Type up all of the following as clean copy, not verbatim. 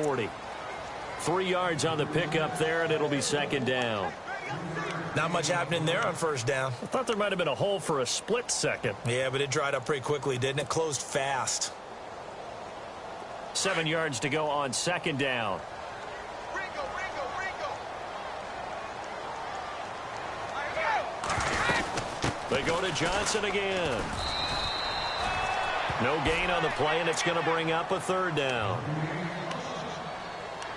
40. 3 yards on the pickup there, and it'll be second down. Not much happening there on first down. I thought there might have been a hole for a split second. Yeah, but it dried up pretty quickly, didn't it? Closed fast. 7 yards to go on second down. They go to Johnson again. No gain on the play, and it's going to bring up a third down.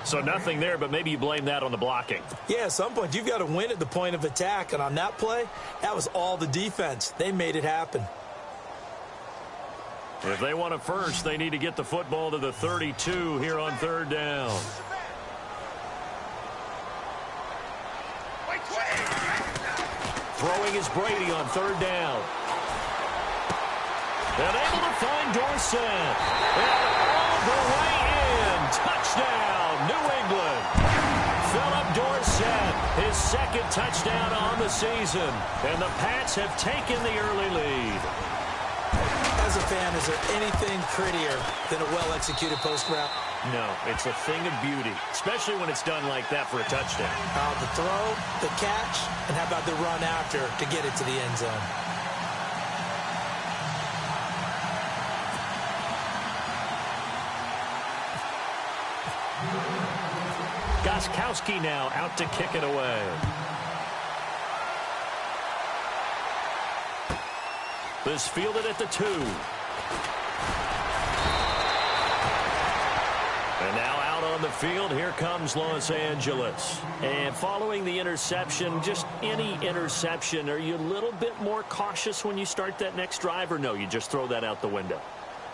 So nothing there, but maybe you blame that on the blocking. Yeah, at some point, you've got to win at the point of attack. And on that play, that was all the defense. They made it happen. If they want a first, they need to get the football to the 32 here on third down. Throwing is Brady on third down. And able to find Dorsett. And all the way in. Touchdown, New England. Philip Dorsett, his second touchdown on the season. And the Pats have taken the early lead. As a fan, is there anything prettier than a well-executed post route? No, it's a thing of beauty, especially when it's done like that for a touchdown. The throw, the catch, and how about the run after to get it to the end zone? Gostkowski now out to kick it away. This fielded at the 2. And now out on the field, here comes Los Angeles. And following the interception, just any interception, are you a little bit more cautious when you start that next drive, or no, you just throw that out the window?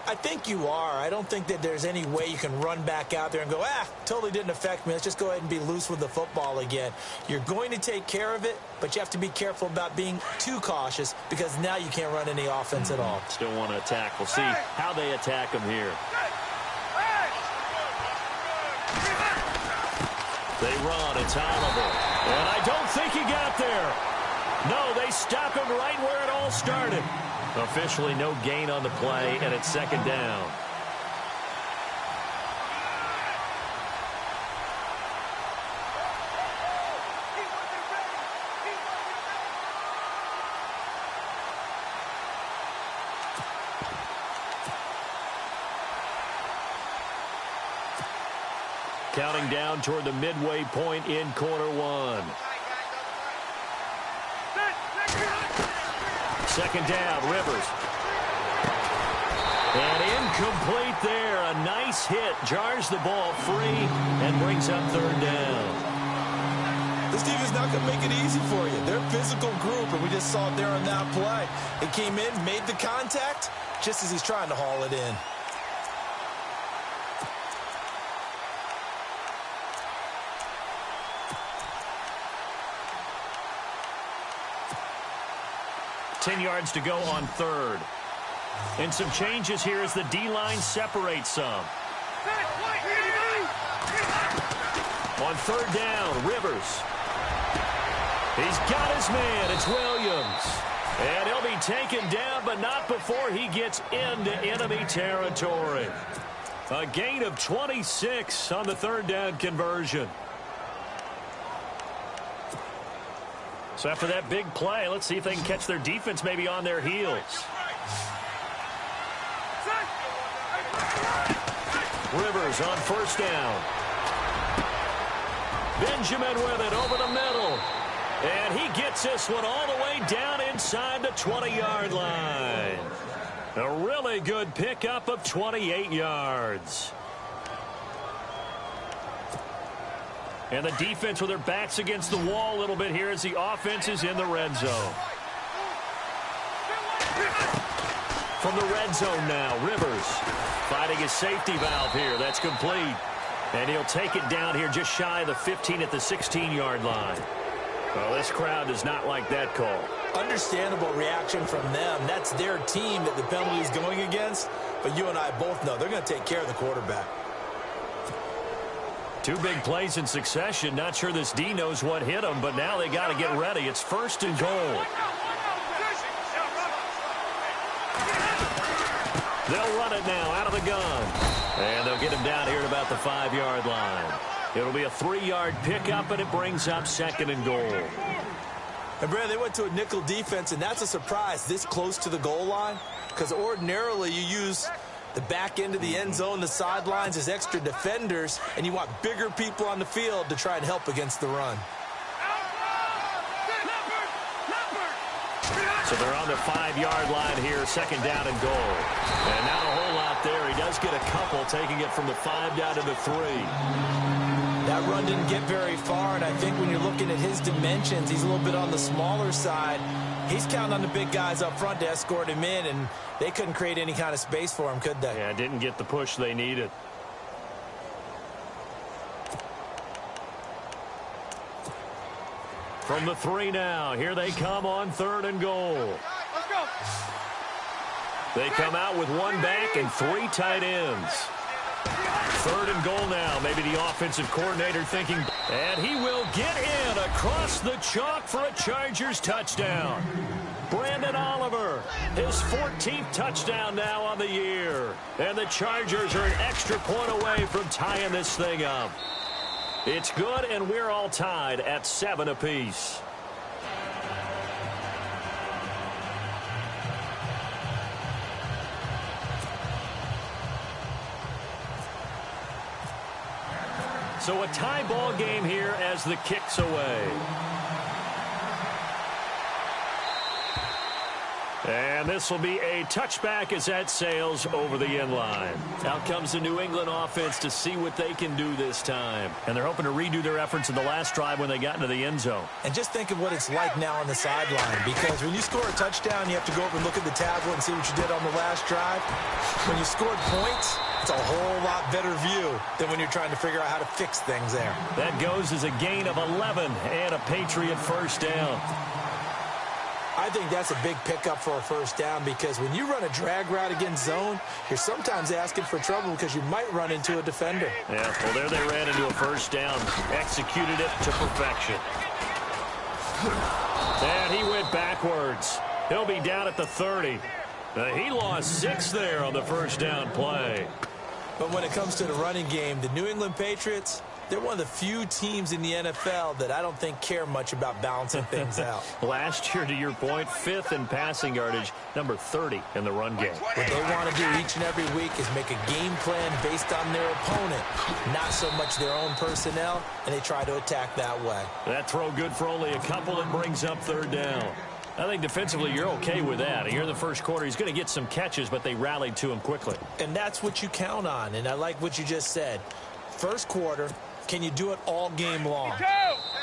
I think you are. I don't think that there's any way you can run back out there and go, totally didn't affect me. Let's just go ahead and be loose with the football again. You're going to take care of it, but you have to be careful about being too cautious because now you can't run any offense at all. Still want to attack. We'll see how they attack them here. They run. It's Oliver. And I don't think he got there. No, they stop him right where it all started. Officially no gain on the play, and it's second down. Counting down toward the midway point in quarter one. Second down, Rivers. And incomplete there. A nice hit. Jars the ball free and brings up third down. This team is not going to make it easy for you. They're a physical group, and we just saw it there on that play. It came in, made the contact, just as he's trying to haul it in. Ten yards to go on third. And some changes here as the D-line separates some. On third down, Rivers. He's got his man. It's Williams. And he'll be taken down, but not before he gets into enemy territory. A gain of 26 on the third down conversion. So after that big play, let's see if they can catch their defense maybe on their heels. Rivers on first down. Benjamin with it over the middle. And he gets this one all the way down inside the 20-yard line. A really good pickup of 28 yards. And the defense with their backs against the wall a little bit here as the offense is in the red zone. From the red zone now, Rivers fighting his safety valve here. That's complete. And he'll take it down here just shy of the 15 at the 16-yard line. Well, this crowd does not like that call. Understandable reaction from them. That's their team that the penalty is going against. But you and I both know they're going to take care of the quarterback. Two big plays in succession. Not sure this D knows what hit him, but now they got to get ready. It's first and goal. They'll run it now out of the gun. And they'll get him down here at about the 5-yard line. It'll be a 3-yard pickup, and it brings up 2nd and goal. And, Brad, they went to a nickel defense, and that's a surprise this close to the goal line, because ordinarily you use the back end of the end zone, the sidelines as extra defenders, and you want bigger people on the field to try and help against the run. So they're on the 5-yard line here, 2nd down and goal. And not a whole lot there. He does get a couple, taking it from the 5 down to the 3. That run didn't get very far, and I think when you're looking at his dimensions, he's a little bit on the smaller side. He's counting on the big guys up front to escort him in, and they couldn't create any kind of space for him, could they? Yeah, didn't get the push they needed. From the 3 now, here they come on 3rd and goal. Let's go. They come out with 1 back and 3 tight ends. 3rd and goal now. Maybe the offensive coordinator thinking, and he will get in across the chalk for a Chargers touchdown. Brandon Oliver, his 14th touchdown now on the year. And the Chargers are an extra point away from tying this thing up. It's good, and we're all tied at 7 apiece. So a tie ball game here as the kick's away. And this will be a touchback as that sails over the end line. Out comes the New England offense to see what they can do this time. And they're hoping to redo their efforts in the last drive when they got into the end zone. And just think of what it's like now on the sideline, because when you score a touchdown, you have to go over and look at the tablet and see what you did on the last drive. When you scored points, it's a whole lot better view than when you're trying to figure out how to fix things there. That goes as a gain of 11 and a Patriot first down. I think that's a big pickup for a first down, because when you run a drag route against zone, you're sometimes asking for trouble because you might run into a defender. Yeah, well, there they ran into a first down. Executed it to perfection. And he went backwards. He'll be down at the 30. He lost 6 there on the first down play. But when it comes to the running game, the New England Patriots, they're one of the few teams in the NFL that I don't think care much about balancing things out. Last year, to your point, 5th in passing yardage, number 30 in the run game. What they want to do each and every week is make a game plan based on their opponent, not so much their own personnel, and they try to attack that way. That throw good for only a couple. It brings up 3rd down. I think defensively you're okay with that. Here in the first quarter, he's going to get some catches, but they rallied to him quickly. And that's what you count on, and I like what you just said. First quarter, can you do it all game long?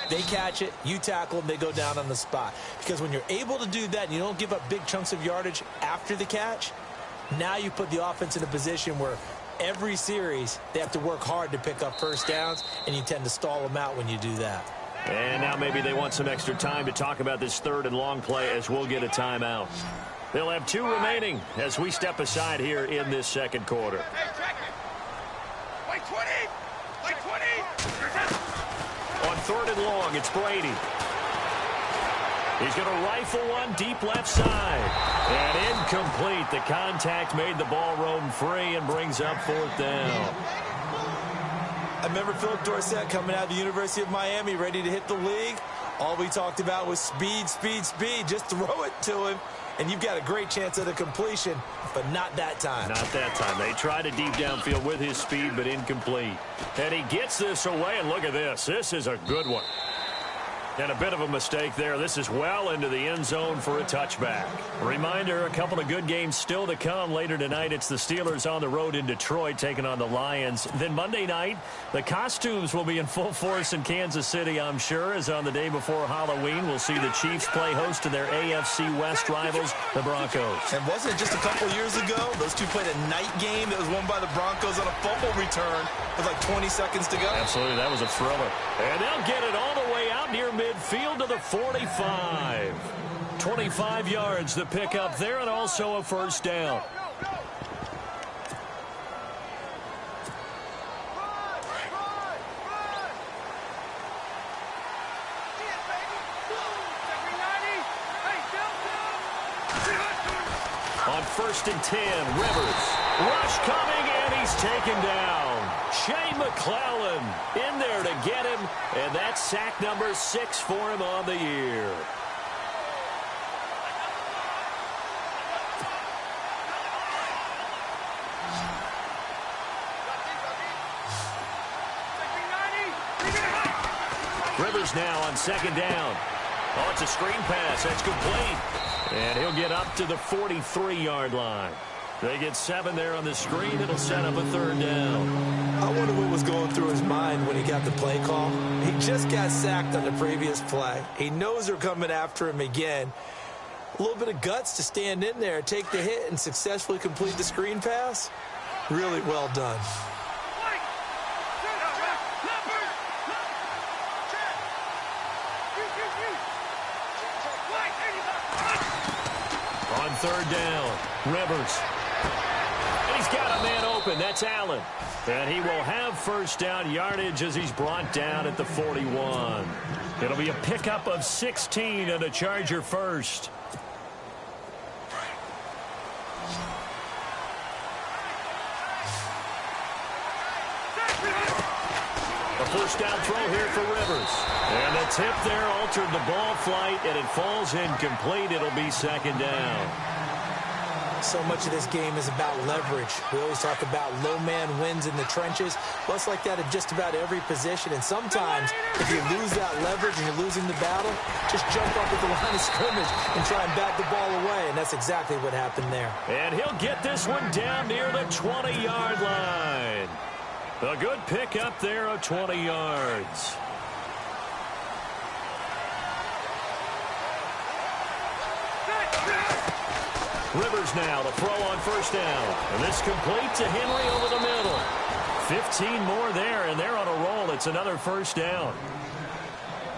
They catch it, you tackle them, they go down on the spot. Because when you're able to do that and you don't give up big chunks of yardage after the catch, now you put the offense in a position where every series they have to work hard to pick up first downs, and you tend to stall them out when you do that. And now maybe they want some extra time to talk about this 3rd and long play, as we'll get a timeout. They'll have 2 remaining as we step aside here in this second quarter. Hey, check it. Wait, 20. Wait, 20. On 3rd and long, it's Brady. He's going to rifle one deep left side. And incomplete. The contact made the ball roam free and brings up 4th down. I remember Philip Dorsett coming out of the University of Miami ready to hit the league. All we talked about was speed, speed, speed. Just throw it to him, and you've got a great chance at a completion, but not that time. Not that time. They tried a deep downfield with his speed, but incomplete. And he gets this away, and look at this. This is a good one. And a bit of a mistake there. This is well into the end zone for a touchback. Reminder, a couple of good games still to come. Later tonight, it's the Steelers on the road in Detroit taking on the Lions. Then Monday night, the costumes will be in full force in Kansas City, I'm sure, as on the day before Halloween, we'll see the Chiefs play host to their AFC West rivals, the Broncos. And wasn't it just a couple years ago, those two played a night game that was won by the Broncos on a fumble return with like 20 seconds to go? Absolutely, that was a thriller. And they'll get it all the way out near midfield to the 45. 25 yards the pickup there, and also a first down. On 1st and 10, Rivers. Rush coming in. And he's taken down. Shane McClellan in there to get him, and that's sack number 6 for him on the year. Rivers now on second down. Oh, it's a screen pass. That's complete. And he'll get up to the 43-yard line. They get 7 there on the screen. It'll set up a third down. I wonder what was going through his mind when he got the play call. He just got sacked on the previous play. He knows they're coming after him again. A little bit of guts to stand in there, take the hit, and successfully complete the screen pass. Really well done. On third down, Rivers. And he's got a man open. That's Allen. And he will have first down yardage as he's brought down at the 41. It'll be a pickup of 16 and a Charger first. A first down throw here for Rivers. And the tip there altered the ball flight, and it falls incomplete. It'll be second down. So much of this game is about leverage. We always talk about low man wins in the trenches. Well, it's like that at just about every position. And sometimes, if you lose that leverage and you're losing the battle, just jump up at the line of scrimmage and try and bat the ball away. And that's exactly what happened there. And he'll get this one down near the 20-yard line. A good pickup there of 20 yards. Rivers now to throw on first down. And this complete to Henry over the middle. 15 more there, and they're on a roll. It's another first down.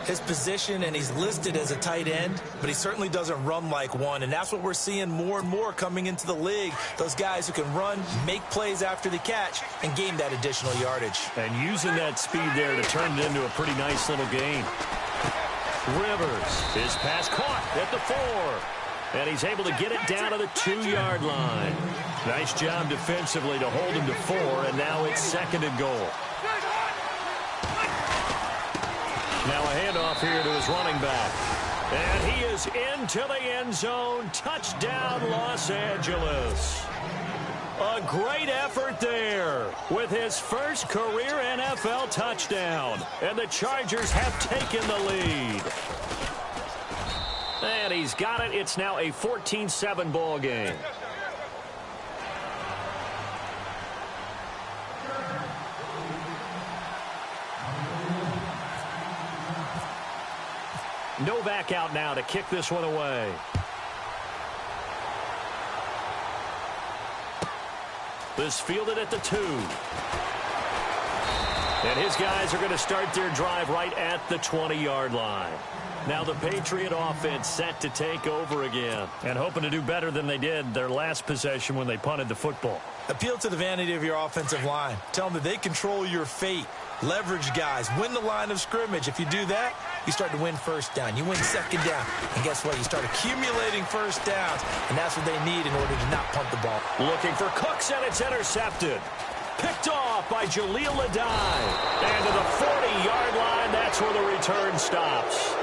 His position, and he's listed as a tight end, but he certainly doesn't run like one, and that's what we're seeing more and more coming into the league. Those guys who can run, make plays after the catch, and gain that additional yardage. And using that speed there to turn it into a pretty nice little gain. Rivers, his pass caught at the 4. And he's able to get it down to the 2-yard line. Nice job defensively to hold him to 4, and now it's second and goal. Now a handoff here to his running back. And he is into the end zone. Touchdown, Los Angeles. A great effort there with his first career NFL touchdown. And the Chargers have taken the lead. And he's got it. It's now a 14-7 ball game. Novak out now to kick this one away. This fielded at the 2. And his guys are going to start their drive right at the 20-yard line. Now the Patriot offense set to take over again and hoping to do better than they did their last possession when they punted the football. Appeal to the vanity of your offensive line. Tell them that they control your fate. Leverage guys. Win the line of scrimmage. If you do that, you start to win first down. You win second down. And guess what? You start accumulating first downs. And that's what they need in order to not punt the ball. Looking for Cooks, and it's intercepted. Picked off by Jaleel Adai. And to the 40-yard line, that's where the return stops.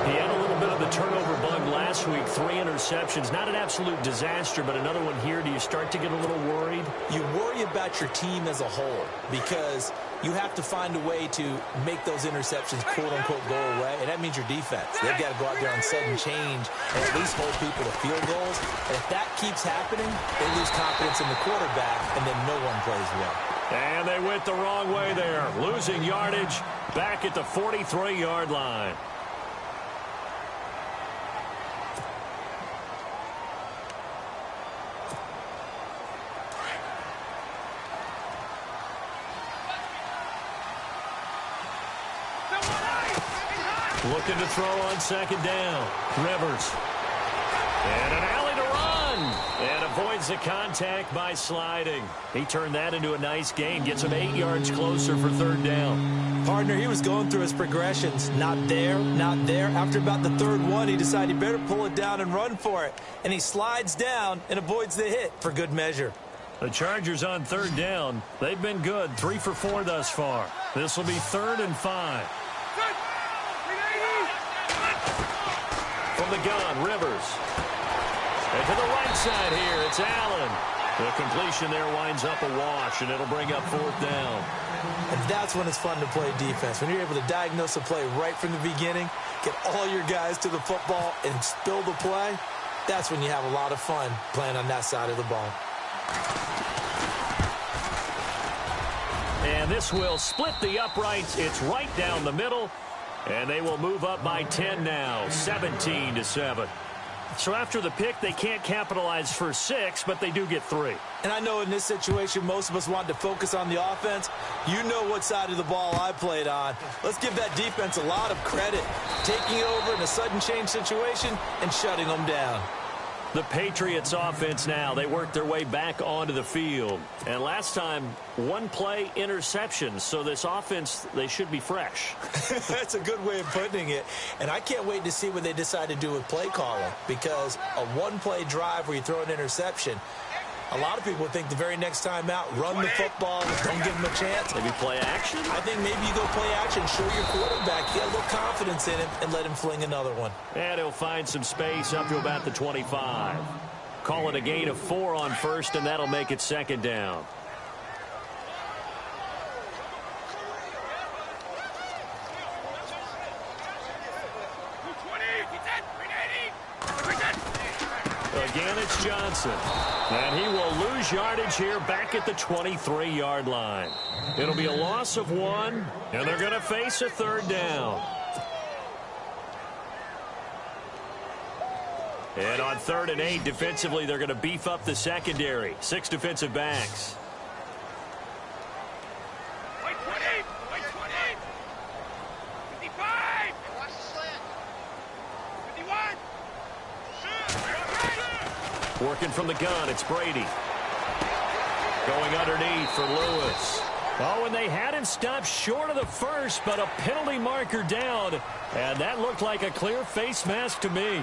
He had a little bit of the turnover bug last week. 3 interceptions. Not an absolute disaster, but another one here. Do you start to get a little worried? You worry about your team as a whole because you have to find a way to make those interceptions, quote-unquote, go away. And that means your defense. They've got to go out there on sudden change and at least hold people to field goals. And if that keeps happening, they lose confidence in the quarterback, and then no one plays well. And they went the wrong way there. Losing yardage back at the 43-yard line. Looking to throw on second down. Rivers. And an alley to run. And avoids the contact by sliding. He turned that into a nice gain. Gets him 8 yards closer for third down. Partner, he was going through his progressions. Not there, not there. After about the third one, he decided he better pull it down and run for it. And he slides down and avoids the hit for good measure. The Chargers on third down. They've been good, 3 for 4 thus far. This will be 3rd and 5. From the gun, Rivers. And to the right side here, it's Allen. The completion there winds up a wash, and it'll bring up 4th down. And that's when it's fun to play defense. When you're able to diagnose a play right from the beginning, get all your guys to the football, and spill the play, that's when you have a lot of fun playing on that side of the ball. And this will split the uprights. It's right down the middle. And they will move up by 10 now, 17-7. So after the pick, they can't capitalize for 6, but they do get 3. And I know in this situation, most of us want to focus on the offense. You know what side of the ball I played on. Let's give that defense a lot of credit, taking over in a sudden change situation and shutting them down. The Patriots offense now, they work their way back onto the field. And last time, 1 play interception. So this offense, they should be fresh. That's a good way of putting it. And I can't wait to see what they decide to do with play calling. Because a 1-play drive where you throw an interception, a lot of people think the very next time out, run the football, don't give them a chance. Maybe play action? I think maybe you go play action, show your quarterback, get a little confidence in him, and let him fling another one. And he'll find some space up to about the 25. Call it a gain of 4 on first, and that'll make it 2nd down. Again, it's Johnson. And he will lose yardage here back at the 23-yard line. It'll be a loss of 1, and they're going to face a 3rd down. And on 3rd and 8, defensively, they're going to beef up the secondary. 6 defensive backs. Working from the gun, it's Brady. Going underneath for Lewis. Oh, and they had him stopped short of the first, but a penalty marker down. And that looked like a clear face mask to me.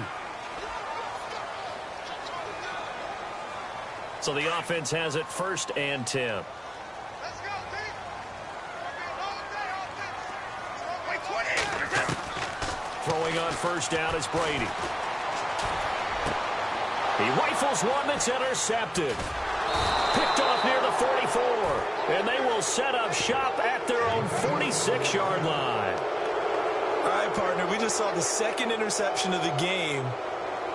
So the offense has it 1st and 10. Let's go, team. Throwing on 1st down is Brady. He rifles one that's intercepted. Picked off near the 44. And they will set up shop at their own 46-yard line. All right, partner, we just saw the 2nd interception of the game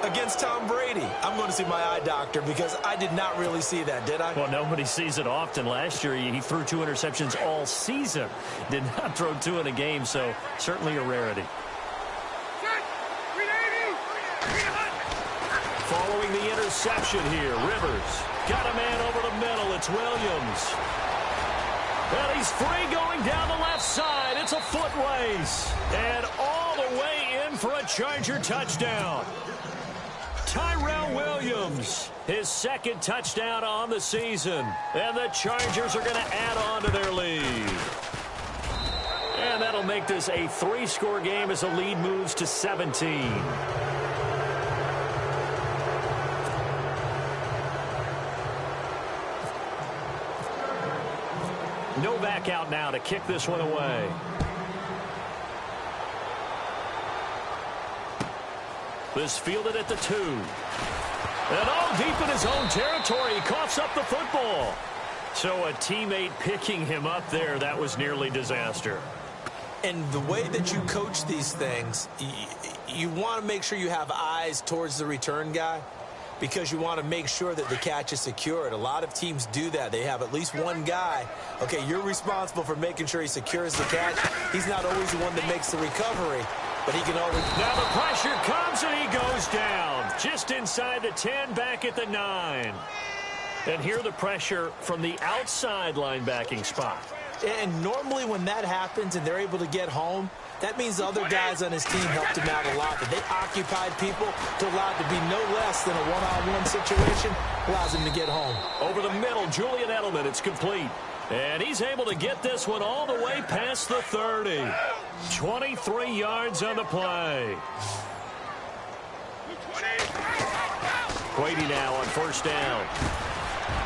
against Tom Brady. I'm going to see my eye doctor because I did not really see that, did I? Well, nobody sees it often. Last year, he threw 2 interceptions all season. Did not throw 2 in a game, so certainly a rarity. Following the interception here, Rivers got a man over the middle. It's Williams. And he's free going down the left side. It's a foot race. And all the way in for a Charger touchdown. Tyrell Williams, his 2nd touchdown on the season. And the Chargers are going to add on to their lead. And that'll make this a 3-score game as the lead moves to 17. Novak out now to kick this one away. This fielded at the 2. And all deep in his own territory, he coughs up the football. So a teammate picking him up there, that was nearly disaster. And the way that you coach these things, you want to make sure you have eyes towards the return guy, because you want to make sure that the catch is secured. A lot of teams do that. They have at least one guy. Okay, you're responsible for making sure he secures the catch. He's not always the one that makes the recovery, but he can always... Now the pressure comes and he goes down. Just inside the 10, back at the 9. And here the pressure from the outside linebacking spot. And normally when that happens and they're able to get home, that means the other guys on his team helped him out a lot. That they occupied people to allow it to be no less than a one-on-one situation, allows him to get home. Over the middle, Julian Edelman, it's complete. And he's able to get this one all the way past the 30. 23 yards on the play. Brady now on 1st down.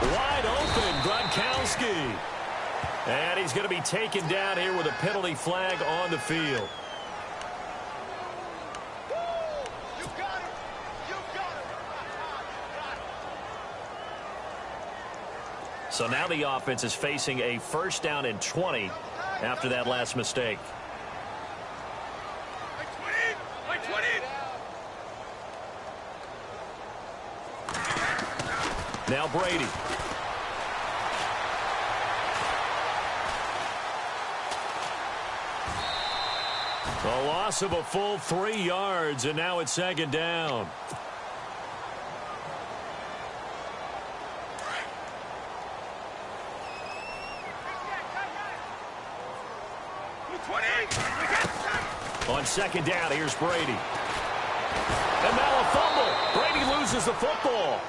Wide open, Gronkowski. And he's going to be taken down here with a penalty flag on the field. You got it. You got it. So now the offense is facing a first down and 20 after that last mistake. By 20. Now Brady. A loss of a full 3 yards, and now it's second down. On second down, here's Brady. And now a fumble. Brady loses the football.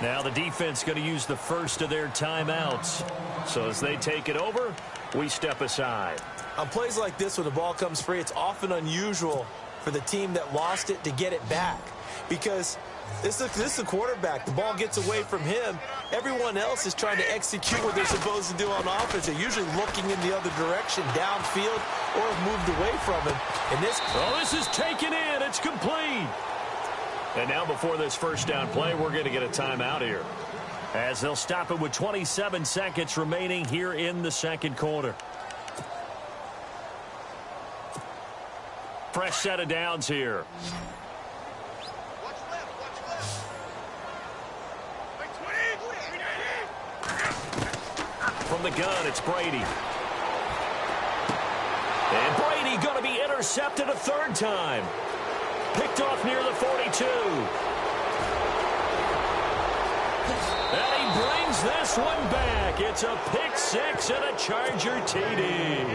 Now the defense going to use the first of their timeouts. So as they take it over, we step aside. On plays like this, when the ball comes free, it's often unusual for the team that lost it to get it back. Because this is the quarterback. The ball gets away from him. Everyone else is trying to execute what they're supposed to do on offense. They're usually looking in the other direction, downfield, or have moved away from him. And this is taken in. It's complete. And now before this first down play, we're going to get a timeout here, as they'll stop it with 27 seconds remaining here in the second quarter. Fresh set of downs here. Watch left. From the gun, it's Brady. And Brady going to be intercepted a third time. Picked off near the 42. And he brings this one back. It's a pick six and a Charger TD.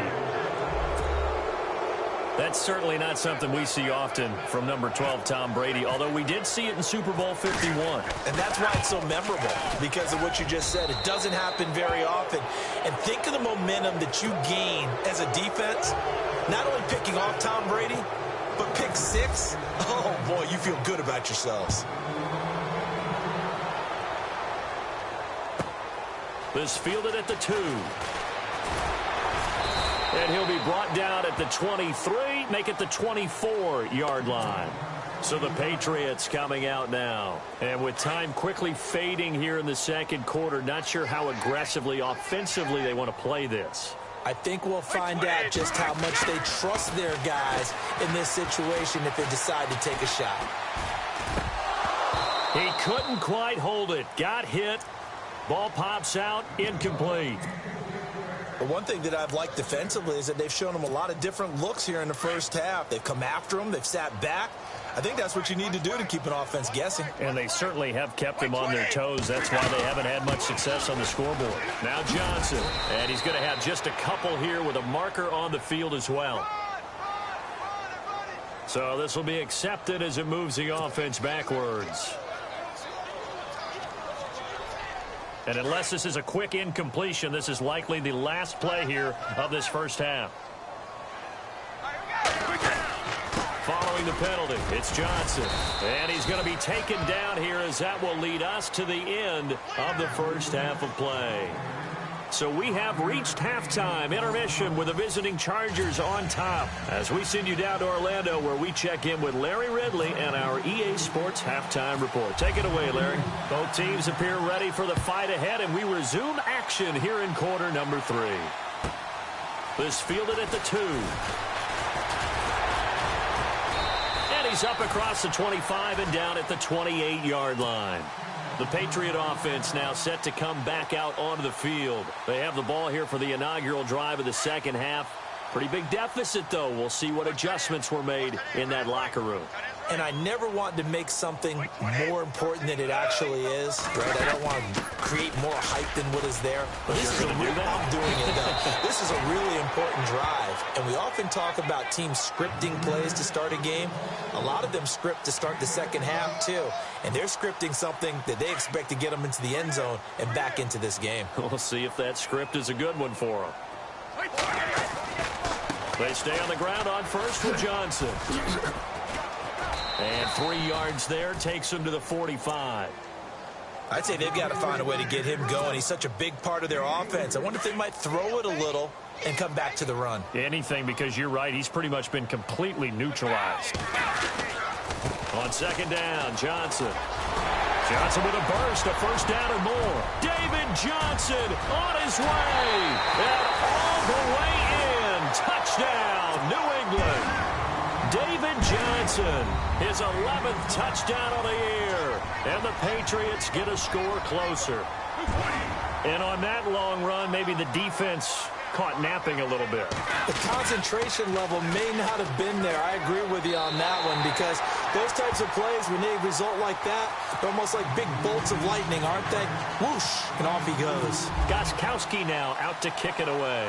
That's certainly not something we see often from number 12, Tom Brady, although we did see it in Super Bowl 51. And that's why it's so memorable, because of what you just said. It doesn't happen very often. And think of the momentum that you gain as a defense, not only picking off Tom Brady, but pick six. Oh, boy, you feel good about yourselves. This fielded at the 2. And he'll be brought down at the 23, make it the 24-yard line. So the Patriots coming out now. And with time quickly fading here in the second quarter, not sure how aggressively, offensively they want to play this. I think we'll find out just how much they trust their guys in this situation if they decide to take a shot. He couldn't quite hold it. Got hit. Ball pops out. Incomplete. But one thing that I've liked defensively is that they've shown them a lot of different looks here in the first half. They've come after them. They've sat back. I think that's what you need to do to keep an offense guessing. And they certainly have kept them on their toes. That's why they haven't had much success on the scoreboard. Now Johnson. And he's going to have just a couple here with a marker on the field as well. So this will be accepted as it moves the offense backwards. And unless this is a quick incompletion, this is likely the last play here of this first half. Following the penalty, it's Johnson. And he's going to be taken down here, as that will lead us to the end of the first half of play. So we have reached halftime, intermission with the visiting Chargers on top, as we send you down to Orlando, where we check in with Larry Ridley and our EA Sports Halftime Report. Take it away, Larry. Both teams appear ready for the fight ahead, and we resume action here in quarter number 3. This fielded at the 2. And he's up across the 25 and down at the 28-yard line. The Patriot offense now set to come back out onto the field. They have the ball here for the inaugural drive of the second half. Pretty big deficit, though. We'll see what adjustments were made in that locker room. And I never want to make something more important than it actually is, right? I don't want to create more hype than what is there. But this is I'm doing it, though. This is a really important drive. And we often talk about teams scripting plays to start a game. A lot of them script to start the second half, too. And they're scripting something that they expect to get them into the end zone and back into this game. We'll see if that script is a good one for them. They stay on the ground on first with Johnson. And 3 yards there takes him to the 45. I'd say they've got to find a way to get him going. He's such a big part of their offense. I wonder if they might throw it a little and come back to the run. Anything, because you're right. He's pretty much been completely neutralized. On second down, Johnson. Johnson with a burst, a first down or more. David Johnson on his way. And all the way in. Touchdown, New England. David Johnson, his 11th touchdown of the year. And the Patriots get a score closer. And on that long run, maybe the defense caught napping a little bit. The concentration level may not have been there. I agree with you on that one, because those types of plays, when they result like that, they're almost like big bolts of lightning, aren't they? Whoosh, and off he goes. Gostkowski now out to kick it away.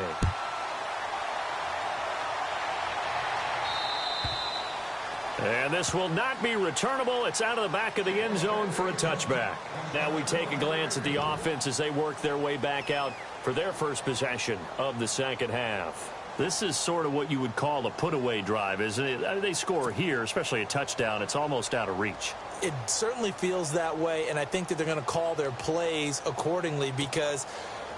And this will not be returnable. It's out of the back of the end zone for a touchback. Now we take a glance at the offense as they work their way back out for their first possession of the second half. This is sort of what you would call a put-away drive, isn't it? I mean, they score here, especially a touchdown. It's almost out of reach. It certainly feels that way, and I think that they're going to call their plays accordingly, because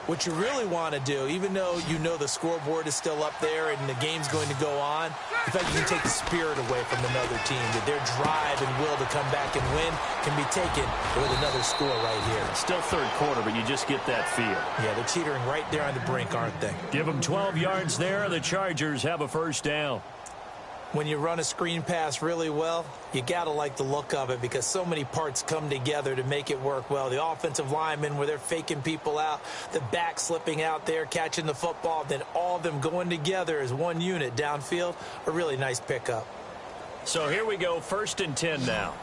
what you really want to do, even though you know the scoreboard is still up there and the game's going to go on, in fact, you can take the spirit away from another team, that their drive and will to come back and win can be taken with another score right here. Still third quarter, but you just get that feel. Yeah, they're teetering right there on the brink, aren't they? Give them 12 yards there. The Chargers have a first down. When you run a screen pass really well, you got to like the look of it, because so many parts come together to make it work well. The offensive linemen, where they're faking people out, the back slipping out there, catching the football, then all of them going together as one unit downfield, a really nice pickup. So here we go, 1st and 10 now.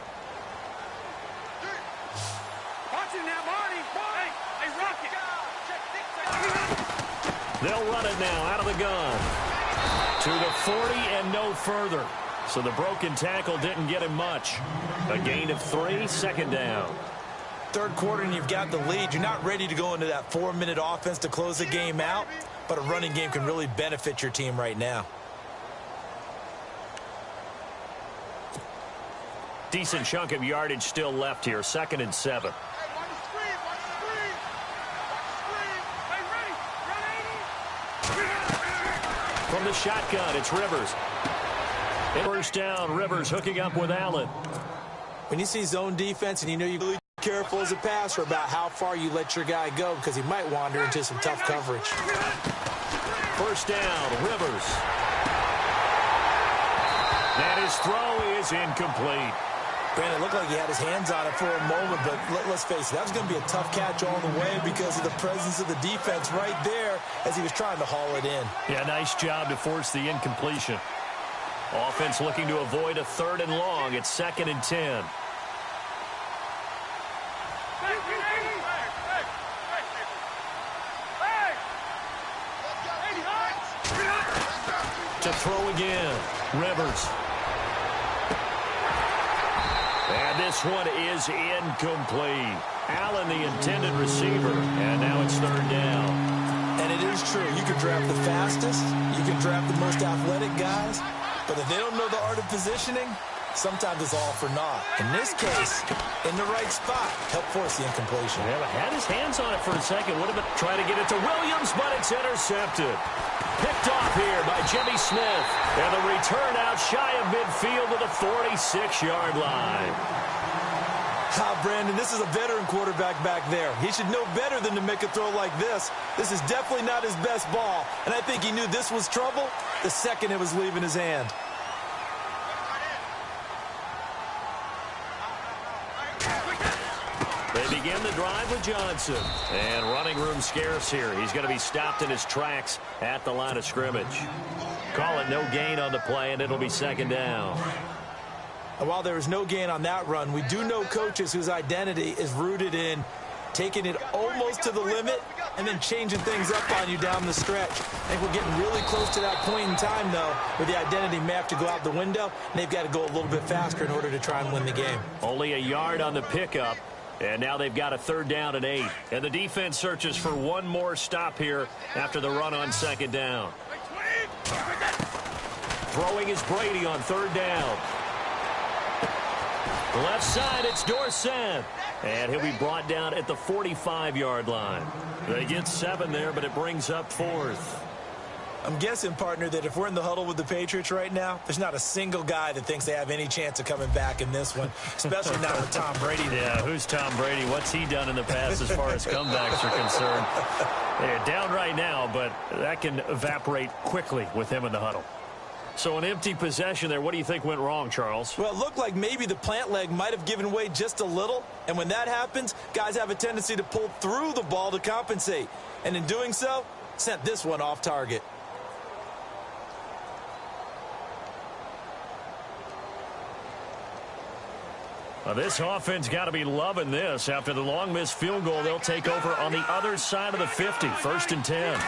They'll run it now out of the gun. To the 40 and no further. So the broken tackle didn't get him much. A gain of 3, second down. Third quarter and you've got the lead. You're not ready to go into that 4-minute offense to close the game out, but a running game can really benefit your team right now. Decent chunk of yardage still left here. 2nd and 7. From the shotgun, it's Rivers. First down, Rivers hooking up with Allen. When you see zone defense and you know you're really careful as a passer about how far you let your guy go, because he might wander into some tough coverage. First down, Rivers. And his throw is incomplete. Brandon, it looked like he had his hands on it for a moment, but let's face it, that was going to be a tough catch all the way because of the presence of the defense right there as he was trying to haul it in. Yeah, nice job to force the incompletion. Offense looking to avoid a 3rd and long. It's 2nd and 10. To throw again, Rivers. And this one is incomplete. Allen, the intended receiver, and now it's 3rd down. And it is true. You can draft the fastest, you can draft the most athletic guys, but if they don't know the art of positioning, sometimes it's all for naught. In this case, in the right spot, help force the incompletion. Yeah, had his hands on it for a second. Would have been trying to get it to Williams, but it's intercepted. Picked off here by Jimmy Smith. And the return out shy of midfield to the 46-yard line. Brandon, this is a veteran quarterback back there. He should know better than to make a throw like this. This is definitely not his best ball. And I think he knew this was trouble the second it was leaving his hand. They begin the drive with Johnson. And running room scarce here. He's going to be stopped in his tracks at the line of scrimmage. Call it no gain on the play, and it'll be 2nd down. And while there is no gain on that run, we do know coaches whose identity is rooted in taking it almost to the limit and then changing things up on you down the stretch. I think we're getting really close to that point in time, though, where the identity may have to go out the window, and they've got to go a little bit faster in order to try and win the game. Only a yard on the pickup, and now they've got a 3rd down and 8. And the defense searches for one more stop here after the run on 2nd down. Throwing is Brady on 3rd down. Left side, it's Dorsett. And he'll be brought down at the 45-yard line. They get 7 there, but it brings up 4th. I'm guessing, partner, that if we're in the huddle with the Patriots right now, there's not a single guy that thinks they have any chance of coming back in this one, especially not with Tom Brady there. Yeah, who's Tom Brady? What's he done in the past as far as comebacks are concerned? They're down right now, but that can evaporate quickly with him in the huddle. So an empty possession there. What do you think went wrong, Charles? Well, it looked like maybe the plant leg might have given way just a little, and when that happens, guys have a tendency to pull through the ball to compensate, and in doing so, sent this one off target. Well, this offense got to be loving this. After the long missed field goal, they'll take over on the other side of the 50. 1st and 10.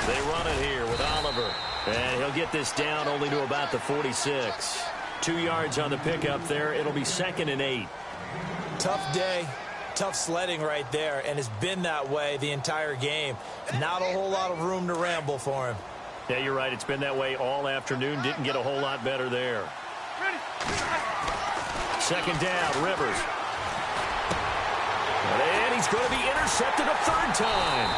They run it here with Oliver. And he'll get this down only to about the 46. 2 yards on the pickup there. It'll be 2nd and 8. Tough day. Tough sledding right there, and it's been that way the entire game. Not a whole lot of room to ramble for him. Yeah, you're right. It's been that way all afternoon. Didn't get a whole lot better there. 2nd down, Rivers. And he's going to be intercepted a 3rd time.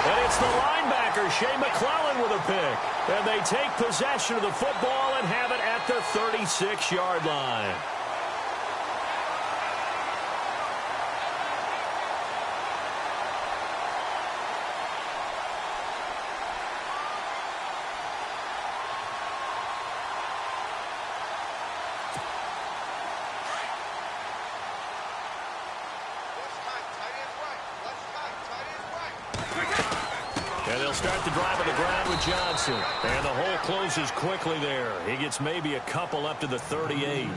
And it's the linebacker, Shea McClellan, with a pick. And they take possession of the football and have it at the 36-yard line. And they'll start the drive on the ground with Johnson. And the hole closes quickly there. He gets maybe a couple up to the 38.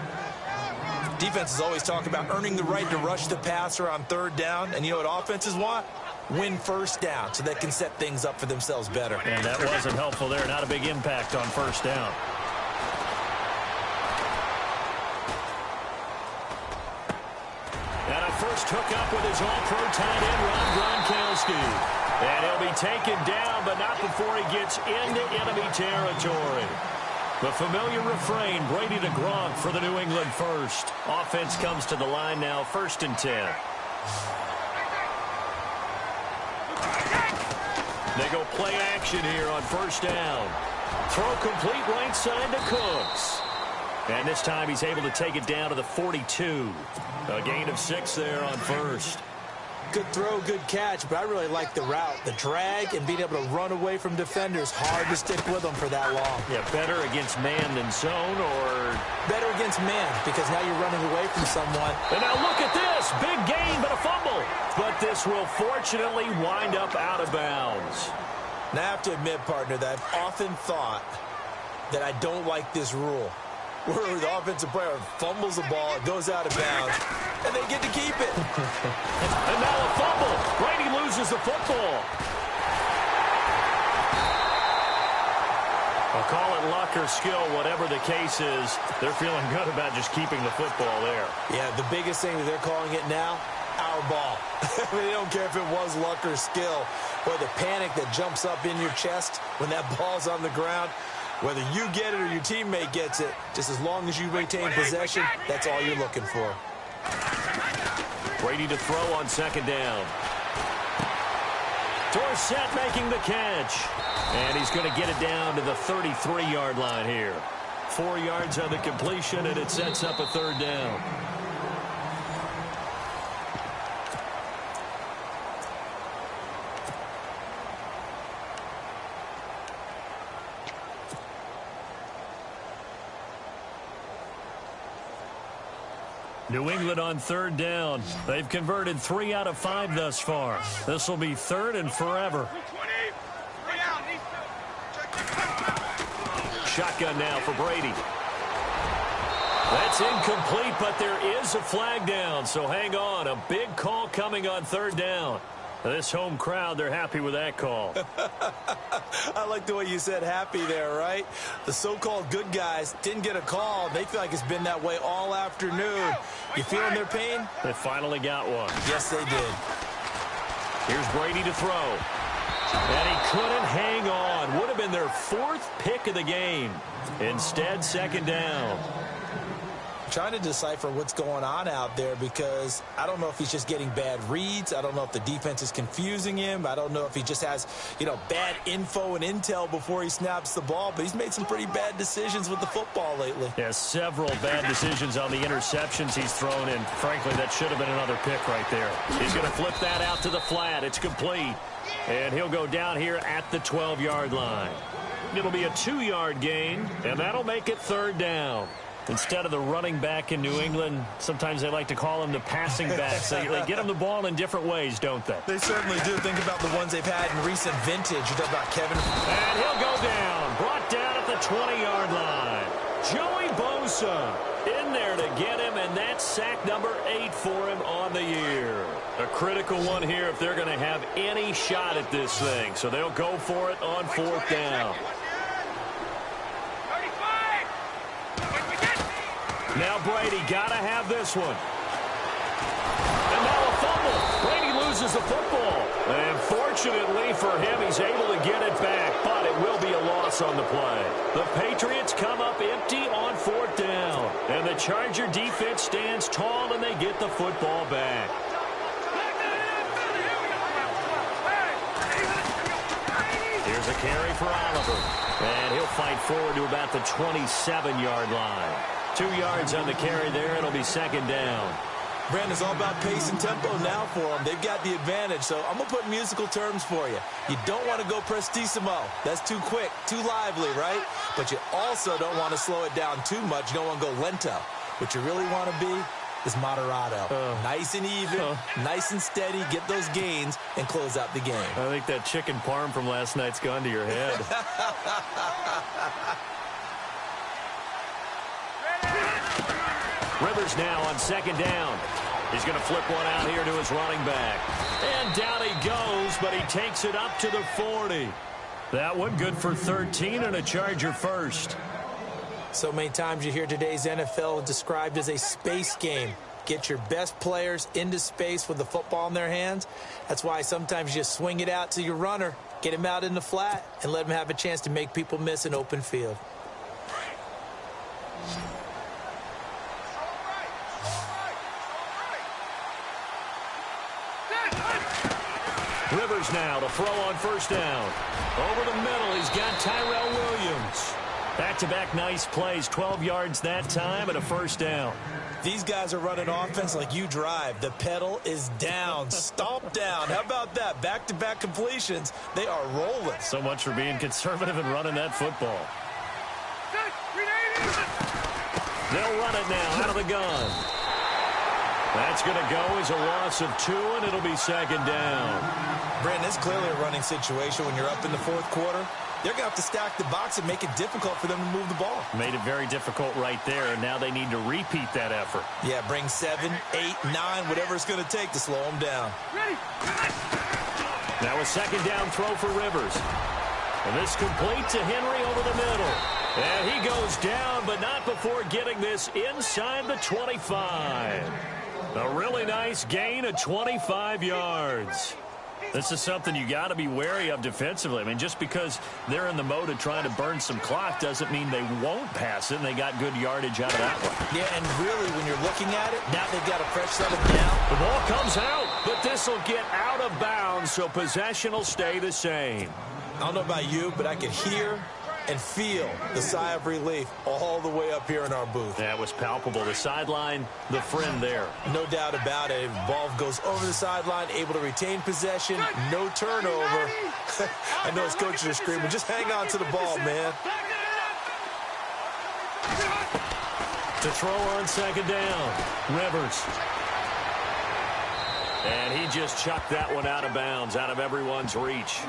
Defenses always talk about earning the right to rush the passer on 3rd down. And you know what offenses want? Win 1st down so they can set things up for themselves better. And that wasn't helpful there. Not a big impact on 1st down. And a first hookup with his all-pro tight end, Rob Gronkowski. And he'll be taken down, but not before he gets into enemy territory. The familiar refrain, Brady to Gronk for the New England first. Offense comes to the line now, 1st and 10. They go play action here on 1st down. Throw complete right side to Cooks. And this time he's able to take it down to the 42. A gain of 6 there on 1st. Good throw, good catch, but I really like the route. The drag and being able to run away from defenders. Hard to stick with them for that long. Yeah, better against man than zone, or? Better against man, because now you're running away from someone. And now look at this. Big gain, but a fumble. But this will fortunately wind up out of bounds. Now I have to admit, partner, that I've often thought that I don't like this rule, where the offensive player fumbles the ball, it goes out of bounds, and they get to keep it. And now a fumble. Brady loses the football. I'll call it luck or skill, whatever the case is. They're feeling good about just keeping the football there. Yeah, the biggest thing that they're calling it now, our ball. I mean, they don't care if it was luck or skill, or the panic that jumps up in your chest when that ball's on the ground. Whether you get it or your teammate gets it, just as long as you retain possession, that's all you're looking for. Brady to throw on 2nd down. Dorsett making the catch. And he's going to get it down to the 33-yard line here. 4 yards on the completion, and it sets up a 3rd down. New England on 3rd down. They've converted 3 out of 5 thus far. This will be 3rd and forever. Shotgun now for Brady. That's incomplete, but there is a flag down, so hang on. A big call coming on 3rd down. This home crowd, they're happy with that call. I like the way you said happy there, right? The so-called good guys didn't get a call. They feel like it's been that way all afternoon. You feeling their pain? They finally got one. Yes, they did. Here's Brady to throw. And he couldn't hang on. Would have been their 4th pick of the game. Instead, 2nd down. trying to decipher what's going on out there because I don't know if he's just getting bad reads. I don't know if the defense is confusing him. I don't know if he just has, bad info and intel before he snaps the ball. But he's made some pretty bad decisions with the football lately. Yeah, several bad decisions on the interceptions he's thrown in. Frankly, that should have been another pick right there. He's going to flip that out to the flat. It's complete. And he'll go down here at the 12-yard line. It'll be a 2-yard gain, and that'll make it 3rd down. Instead of the running back in New England, sometimes they like to call him the passing back. So they get him the ball in different ways, don't they? They certainly do. Think about the ones they've had in recent vintage. You're talking about Kevin. And he'll go down. Brought down at the 20-yard line. Joey Bosa in there to get him, and that's sack number 8 for him on the year. A critical one here if they're going to have any shot at this thing. So they'll go for it on 4th down. Now Brady got to have this one. And now a fumble. Brady loses the football. And fortunately for him, he's able to get it back, but it will be a loss on the play. The Patriots come up empty on 4th down. And the Charger defense stands tall, and they get the football back. Here's a carry for Oliver. And he'll fight forward to about the 27-yard line. 2 yards on the carry there. It'll be 2nd down. Brandon, it's all about pace and tempo now for them. They've got the advantage, so I'm going to put musical terms for you. You don't want to go prestissimo. That's too quick, too lively, right? But you also don't want to slow it down too much. You don't want to go lento. What you really want to be is moderato. Nice and even, nice and steady, get those gains, and close out the game. I think that chicken parm from last night's gone to your head. Rivers now on 2nd down. He's going to flip one out here to his running back. And down he goes, but he takes it up to the 40. That one good for 13 and a Charger first. So many times you hear today's NFL described as a space game. Get your best players into space with the football in their hands. That's why sometimes you just swing it out to your runner, get him out in the flat, and let him have a chance to make people miss an open field. Rivers now to throw on 1st down. Over the middle, he's got Tyrell Williams. Back-to-back nice plays, 12 yards that time and a 1st down. These guys are running offense like you drive. The pedal is down, stomp down. How about that? Back-to-back completions. They are rolling. So much for being conservative and running that football. They'll run it now out of the gun. That's going to go as a loss of 2, and it'll be 2nd down. Brandon, it's clearly a running situation when you're up in the 4th quarter. They're going to have to stack the box and make it difficult for them to move the ball. Made it very difficult right there, and now they need to repeat that effort. Yeah, bring 7, 8, 9, whatever it's going to take to slow them down. Now a 2nd down throw for Rivers. And this complete to Henry over the middle. And he goes down, but not before getting this inside the 25. A really nice gain of 25 yards. This is something you got to be wary of defensively. I mean, just because they're in the mode of trying to burn some clock doesn't mean they won't pass it, and they got good yardage out of that one. Yeah, and really, when you're looking at it, now they've got a fresh set of down. The ball comes out, but this will get out of bounds, so possession will stay the same. I don't know about you, but I could hear and feel the sigh of relief all the way up here in our booth. That was palpable. The sideline, the friend there. No doubt about it. Ball goes over the sideline, able to retain possession, no turnover. I know his coaches are screaming, just hang on to the ball, man. To throw on 2nd down, Rivers. And he just chucked that one out of bounds, out of everyone's reach.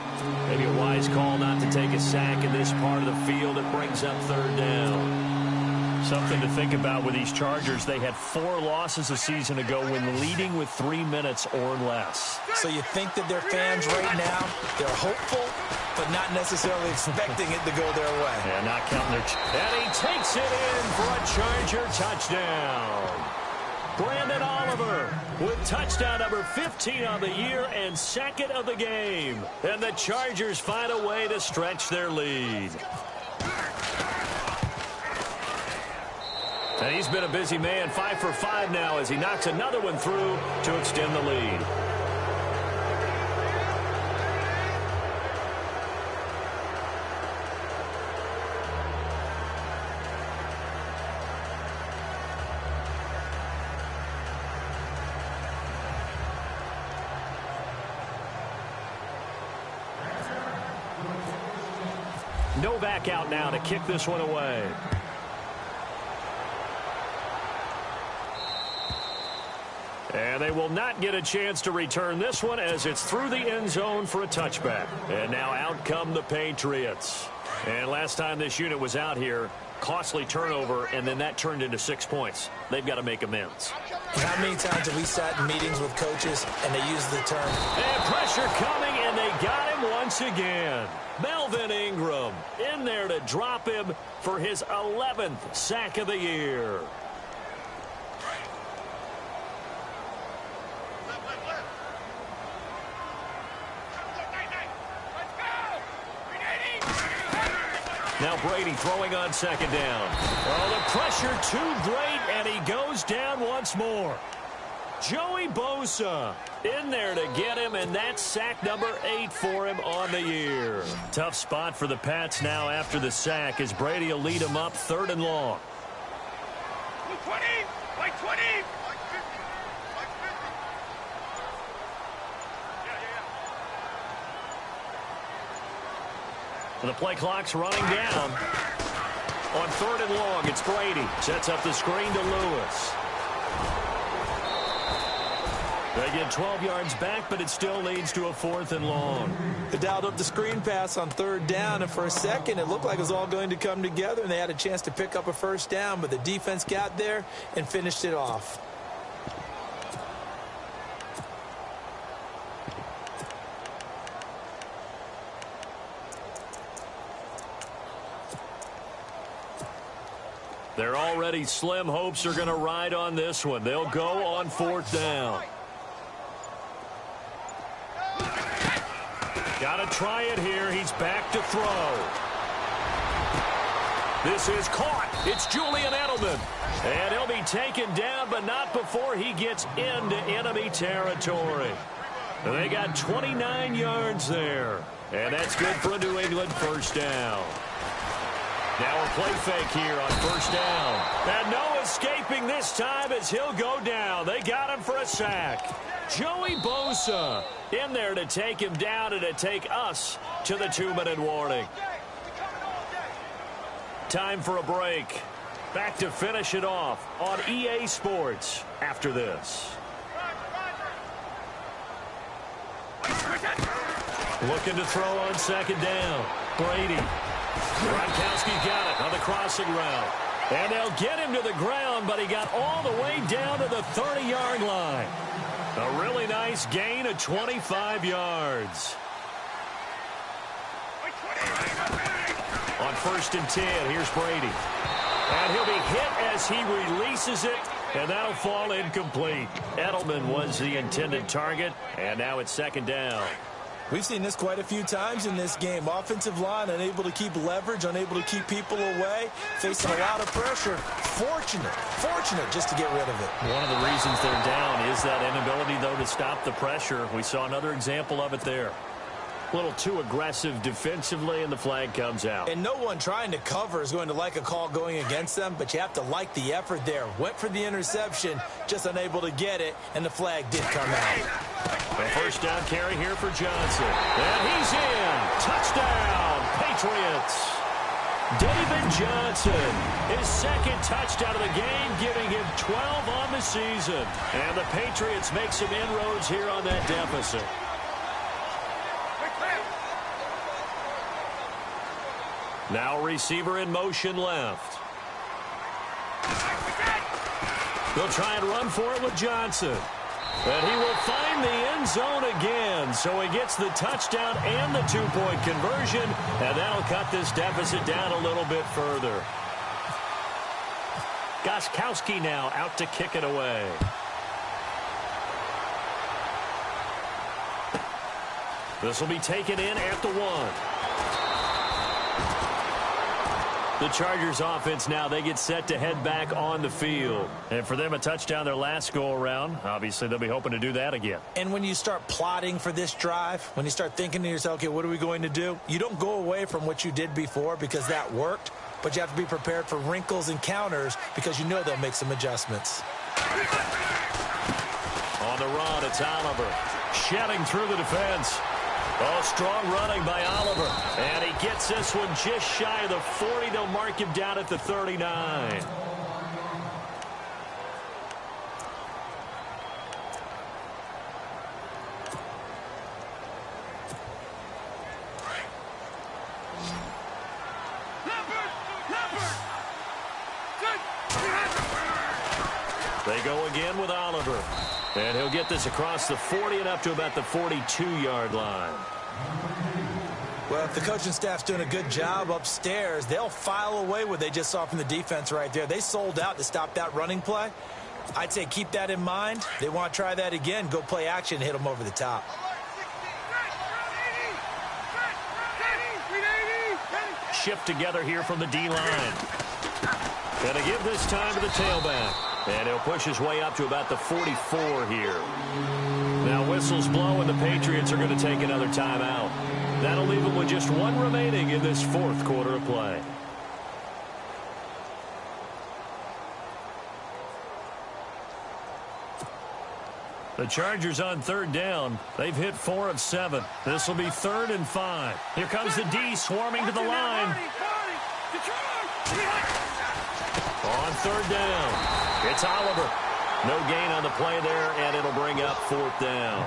Maybe a wise call not to take a sack in this part of the field. It brings up 3rd down. Something to think about with these Chargers. They had 4 losses a season ago when leading with 3 minutes or less. So you think that their fans right now, they're hopeful, but not necessarily expecting it to go their way. Yeah, not counting their... And he takes it in for a Charger touchdown. Brandon Oliver with touchdown number 15 on the year and 2nd of the game. And the Chargers find a way to stretch their lead. And he's been a busy man, 5 for 5 now as he knocks another one through to extend the lead. No back out now to kick this one away. And they will not get a chance to return this one as it's through the end zone for a touchback. And now out come the Patriots. And last time this unit was out here, costly turnover, and then that turned into 6 points. They've got to make amends. How many times have we sat in meetings with coaches and they use the term? And pressure coming, and they got him once again. Melvin Ingram in there to drop him for his 11th sack of the year. Now Brady throwing on second down. Oh, the pressure too great, and he goes down once more. Joey Bosa in there to get him, and that's sack number 8 for him on the year. Tough spot for the Pats now after the sack as Brady will lead him up 3rd and long. 20, like 20. The play clock's running down. On 3rd and long, it's Brady. Sets up the screen to Lewis. They get 12 yards back, but it still leads to a 4th and long. They dialed up the screen pass on 3rd down, and for a second, it looked like it was all going to come together, and they had a chance to pick up a 1st down, but the defense got there and finished it off. They're already slim hopes are going to ride on this one. They'll go on 4th down. Got to try it here. He's back to throw. This is caught. It's Julian Edelman. And he'll be taken down, but not before he gets into enemy territory. They got 29 yards there. And that's good for a New England 1st down. Now a play fake here on 1st down. And no escaping this time as he'll go down. They got him for a sack. Joey Bosa in there to take him down and to take us to the 2-minute warning. Time for a break. Back to finish it off on EA Sports after this. Looking to throw on 2nd down. Brady. Gronkowski's got it on the crossing route. And they'll get him to the ground, but he got all the way down to the 30-yard line. A really nice gain of 25 yards. On 1st and 10, here's Brady. And he'll be hit as he releases it, and that'll fall incomplete. Edelman was the intended target, and now it's 2nd down. We've seen this quite a few times in this game. Offensive line unable to keep leverage, unable to keep people away, facing a lot of pressure. Fortunate just to get rid of it. One of the reasons they're down is that inability, though, to stop the pressure. We saw another example of it there. A little too aggressive defensively, and the flag comes out. And no one trying to cover is going to like a call going against them, but you have to like the effort there. Went for the interception, just unable to get it, and the flag did come out. A 1st down carry here for Johnson. And he's in. Touchdown, Patriots. David Johnson, his 2nd touchdown of the game, giving him 12 on the season. And the Patriots make some inroads here on that deficit. Now receiver in motion left. They'll try and run for it with Johnson. And he will find the end zone again. So he gets the touchdown and the 2-point conversion. And that'll cut this deficit down a little bit further. Gostkowski now out to kick it away. This will be taken in at the 1. The Chargers offense now, they get set to head back on the field. And for them, a touchdown their last go-around. Obviously, they'll be hoping to do that again. And when you start plotting for this drive, when you start thinking to yourself, okay, what are we going to do? You don't go away from what you did before because that worked, but you have to be prepared for wrinkles and counters because you know they'll make some adjustments. On the run, it's Oliver. Shedding through the defense. Oh, strong running by Oliver. And he gets this one just shy of the 40. They'll mark him down at the 39. They go again with Oliver. And he'll get this across the 40 and up to about the 42-yard line. Well, if the coaching staff's doing a good job upstairs, they'll file away what they just saw from the defense right there. They sold out to stop that running play. I'd say keep that in mind. They want to try that again. Go play action, hit them over the top. Shift together here from the D-line. Gonna give this time to the tailback. And he'll push his way up to about the 44 here. Now whistles blow and the Patriots are going to take another timeout. That'll leave them with just one remaining in this fourth quarter of play. The Chargers on third down. They've hit 4 of 7. This will be 3rd and 5. Here comes the D swarming to the line. On third down. It's Oliver. No gain on the play there, and it'll bring up 4th down.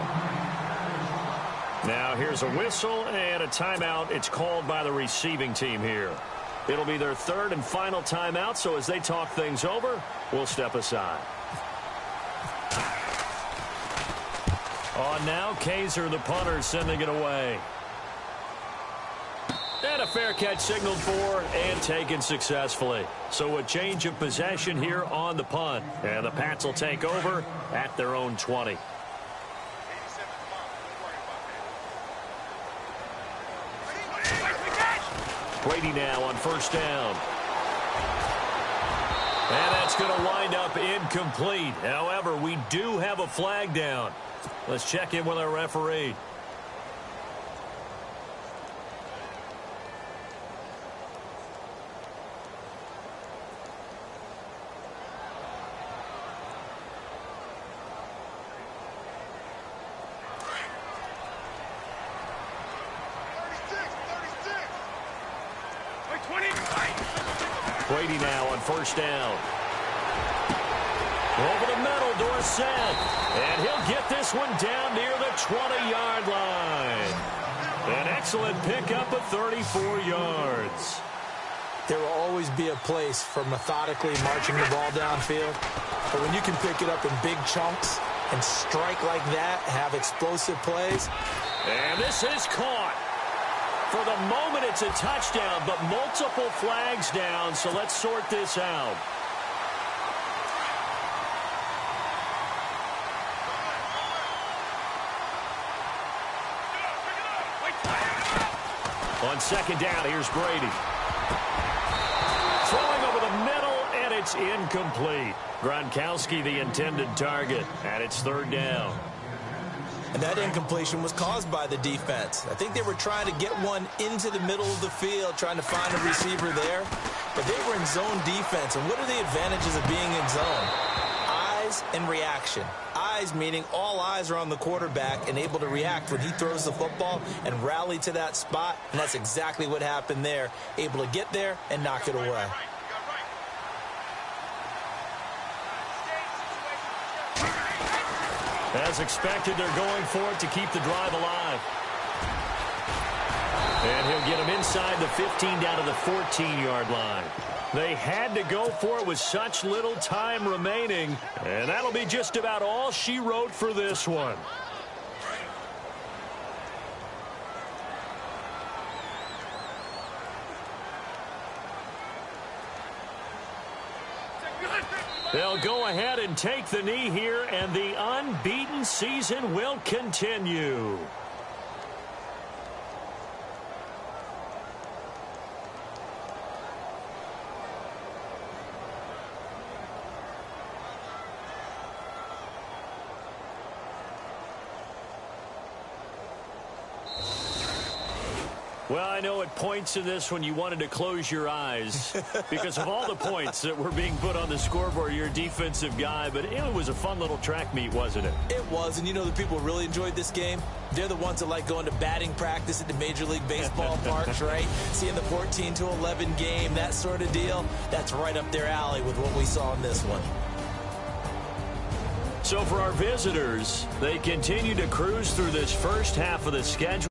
Now here's a whistle and a timeout. It's called by the receiving team here. It'll be their 3rd and final timeout, so as they talk things over, we'll step aside. On now, Kaiser, the punter, sending it away. And a fair catch signaled for and taken successfully. So a change of possession here on the punt. And the Pats will take over at their own 20. Brady now on first down. And that's going to wind up incomplete. However, we do have a flag down. Let's check in with our referee. Brady now on first down. Over the middle, Dorsett. And he'll get this one down near the 20-yard line. An excellent pickup of 34 yards. There will always be a place for methodically marching the ball downfield. But when you can pick it up in big chunks and strike like that, have explosive plays. And this is caught. For the moment, it's a touchdown, but multiple flags down, so let's sort this out. On second down, here's Brady. Throwing over the middle, and it's incomplete. Gronkowski, the intended target, and it's 3rd down. And that incompletion was caused by the defense. I think they were trying to get one into the middle of the field, trying to find a receiver there. But they were in zone defense. And what are the advantages of being in zone? Eyes and reaction. Eyes meaning all eyes are on the quarterback and able to react when he throws the football and rally to that spot. And that's exactly what happened there. Able to get there and knock it away. As expected, they're going for it to keep the drive alive. And he'll get him inside the 15 down to the 14-yard line. They had to go for it with such little time remaining. And that'll be just about all she wrote for this one. They'll go ahead and take the knee here, and the unbeaten season will continue. Well, I know at points in this when you wanted to close your eyes because of all the points that were being put on the scoreboard. You're a defensive guy, but it was a fun little track meet, wasn't it? It was, and you know the people who really enjoyed this game? They're the ones that like going to batting practice at the Major League Baseball parks, right? Seeing the 14-11 game, that sort of deal. That's right up their alley with what we saw in this one. So for our visitors, they continue to cruise through this first half of the schedule.